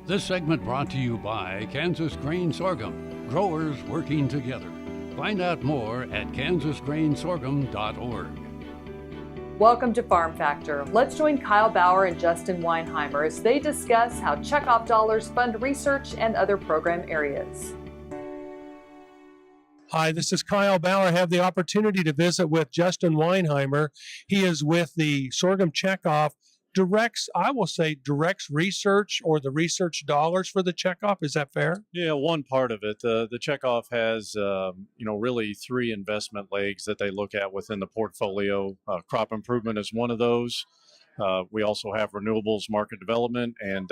This segment brought to you by Kansas Grain Sorghum, growers working together. Find out more at kansasgrainsorghum.org. Welcome to Farm Factor. Let's join Kyle Bauer and Justin Weinheimer as they discuss how checkoff dollars fund research and other program areas. Hi, this is Kyle Bauer. I have the opportunity to visit with Justin Weinheimer. He is with the Sorghum Checkoff. Directs research or the research dollars for the checkoff. Is that fair? Yeah, one part of it. The checkoff has, really three investment legs that they look at within the portfolio. Crop improvement is one of those. We also have renewables, market development, and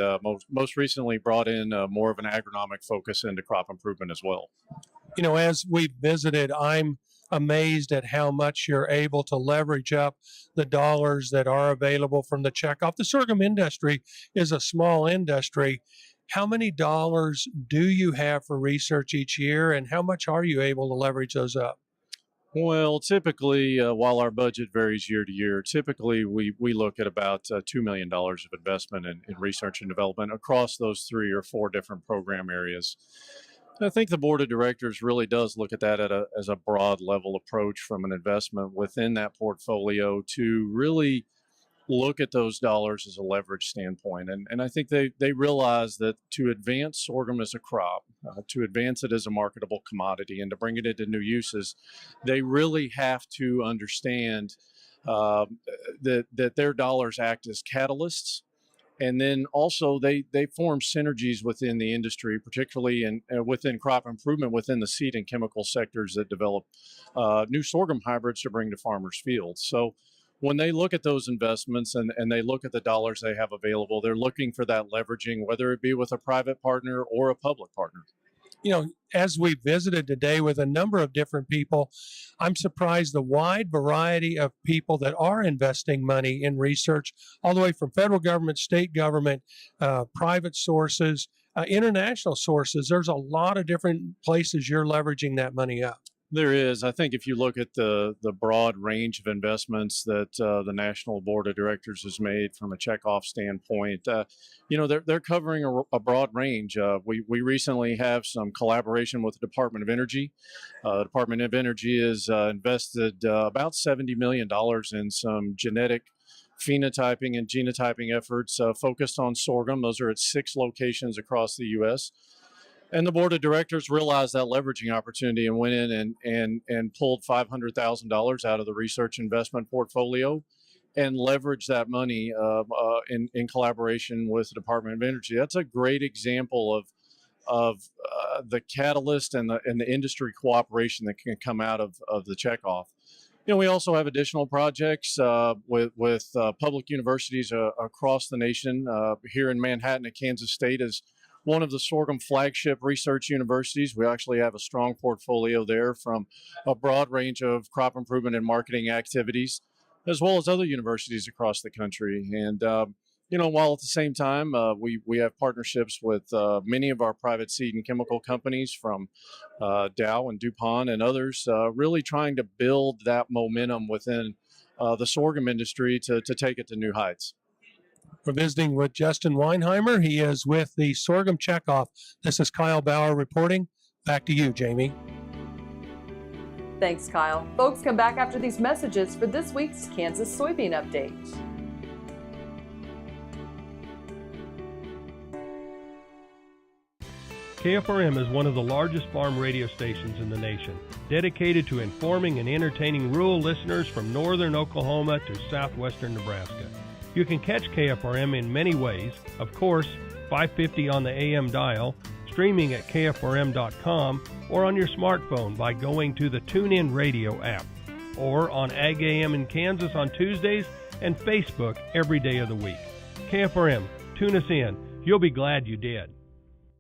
most recently brought in more of an agronomic focus into crop improvement as well. You know, as we've visited, I'm amazed at how much you're able to leverage up the dollars that are available from the checkoff. The sorghum industry is a small industry. How many dollars do you have for research each year, and how much are you able to leverage those up? Well, typically, while our budget varies year to year, typically we look at about $2 million of investment in research and development across those 3 or 4 different program areas. I think the board of directors really does look at that as a broad level approach from an investment within that portfolio to really look at those dollars as a leverage standpoint. And I think they realize that to advance sorghum as a crop, to advance it as a marketable commodity, and to bring it into new uses, they really have to understand that their dollars act as catalysts. And then also they form synergies within the industry, particularly within crop improvement, within the seed and chemical sectors that develop new sorghum hybrids to bring to farmers' fields. So when they look at those investments and they look at the dollars they have available, they're looking for that leveraging, whether it be with a private partner or a public partner. You know, as we visited today with a number of different people, I'm surprised the wide variety of people that are investing money in research, all the way from federal government, state government, private sources, international sources. There's a lot of different places you're leveraging that money up. There is. I think if you look at the broad range of investments that the National Board of Directors has made from a checkoff standpoint, they're covering a broad range. We recently have some collaboration with the Department of Energy. The Department of Energy has invested about $70 million in some genetic phenotyping and genotyping efforts focused on sorghum. Those are at 6 locations across the U.S. And the board of directors realized that leveraging opportunity and went in and pulled $500,000 out of the research investment portfolio and leveraged that money in collaboration with the Department of Energy. That's a great example of the catalyst and the industry cooperation that can come out of the checkoff. You know, we also have additional projects with public universities across the nation. Here in Manhattan at Kansas State is one of the sorghum flagship research universities. We actually have a strong portfolio there from a broad range of crop improvement and marketing activities, as well as other universities across the country. And, while at the same time, we have partnerships with many of our private seed and chemical companies from Dow and DuPont and others, really trying to build that momentum within the sorghum industry to take it to new heights. We're visiting with Justin Weinheimer. He is with the Sorghum Checkoff. This is Kyle Bauer reporting. Back to you, Jamie. Thanks, Kyle. Folks, come back after these messages for this week's Kansas Soybean Update. KFRM is one of the largest farm radio stations in the nation, dedicated to informing and entertaining rural listeners from northern Oklahoma to southwestern Nebraska. You can catch KFRM in many ways. Of course, 550 on the AM dial, streaming at kfrm.com, or on your smartphone by going to the TuneIn Radio app, or on Ag AM in Kansas on Tuesdays and Facebook every day of the week. KFRM, tune us in. You'll be glad you did.